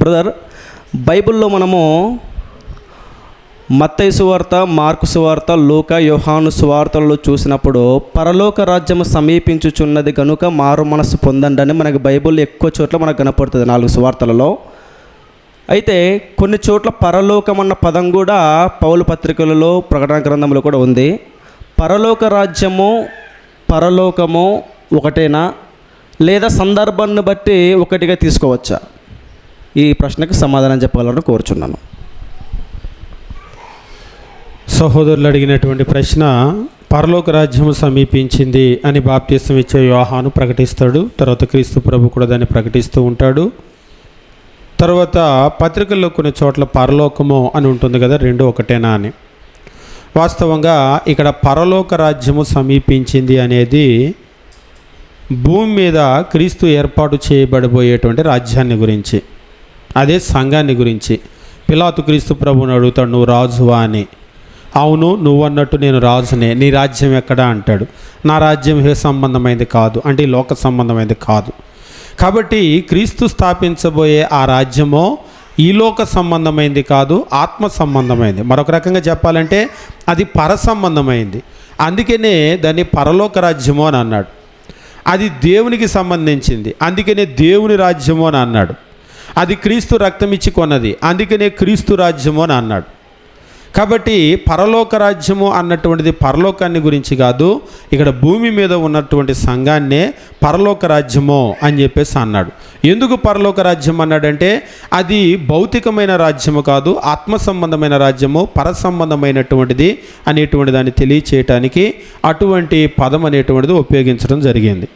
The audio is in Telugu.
బ్రదర్, బైబిల్లో మనము మత్తయి సువార్త, మార్కు సువార్త, లూకా, యోహాను సువార్తలలో చూసినప్పుడు పరలోక రాజ్యము సమీపించుచున్నది కనుక మారు మనసు పొందండి అని మనకి బైబిల్లో ఎక్కువ చోట్ల మనకు కనపడుతుంది 4 సువార్తలలో. అయితే కొన్ని చోట్ల పరలోకం అన్న పదం కూడా పౌలు పత్రికలలో, ప్రకటన గ్రంథంలో కూడా ఉంది. పరలోక రాజ్యము, పరలోకము ఒకటేనా, లేదా సందర్భాన్ని బట్టి ఒకటిగా తీసుకోవచ్చా? ఈ ప్రశ్నకు సమాధానం చెప్పాలని కోరుచున్నాను. సహోదరులు అడిగినటువంటి ప్రశ్న, పరలోక రాజ్యము సమీపించింది అని బాప్తిసం ఇచ్చే యోహాను ప్రకటిస్తాడు. తర్వాత క్రీస్తు ప్రభు కూడా దాన్ని ప్రకటిస్తూ ఉంటాడు. తర్వాత పత్రికల్లో కొన్ని చోట్ల పరలోకము అని ఉంటుంది కదా, రెండు ఒకటేనా అని. వాస్తవంగా ఇక్కడ పరలోక రాజ్యము సమీపించింది అనేది భూమి మీద క్రీస్తు ఏర్పాటు చేయబడబోయేటువంటి రాజ్యాన్ని గురించి, అదే సంఘాన్ని గురించి. పిలాతు క్రీస్తు ప్రభువుని అడుగుతాడు, నువ్వు రాజువా అని. అవును, నువ్వు అన్నట్టు నేను రాజునే, నీ రాజ్యం ఎక్కడా అంటాడు. నా రాజ్యం ఏ సంబంధమైంది కాదు అంటే ఈ లోక సంబంధమైంది కాదు. కాబట్టి క్రీస్తు స్థాపించబోయే ఆ రాజ్యమో ఈ లోక సంబంధమైంది కాదు, ఆత్మ సంబంధమైంది. మరొక రకంగా చెప్పాలంటే అది పర సంబంధమైంది. అందుకనే దాన్ని పరలోక రాజ్యము అని అన్నాడు. అది దేవునికి సంబంధించింది, అందుకనే దేవుని రాజ్యము అని అన్నాడు. అది క్రీస్తు రక్తం ఇచ్చి కొన్నది, అందుకనే క్రీస్తు రాజ్యము అని అన్నాడు. కాబట్టి పరలోక రాజ్యము అన్నటువంటిది పరలోకాన్ని గురించి కాదు, ఇక్కడ భూమి మీద ఉన్నటువంటి సంఘాన్నే పరలోక రాజ్యము అని చెప్పేసి అన్నాడు. ఎందుకు పరలోక రాజ్యం అన్నాడంటే అది భౌతికమైన రాజ్యము కాదు, ఆత్మ సంబంధమైన రాజ్యము, పర సంబంధమైనటువంటిది అనేటువంటి దాన్ని తెలియచేయటానికి అటువంటి పదం అనేటువంటిది ఉపయోగించడం జరిగింది.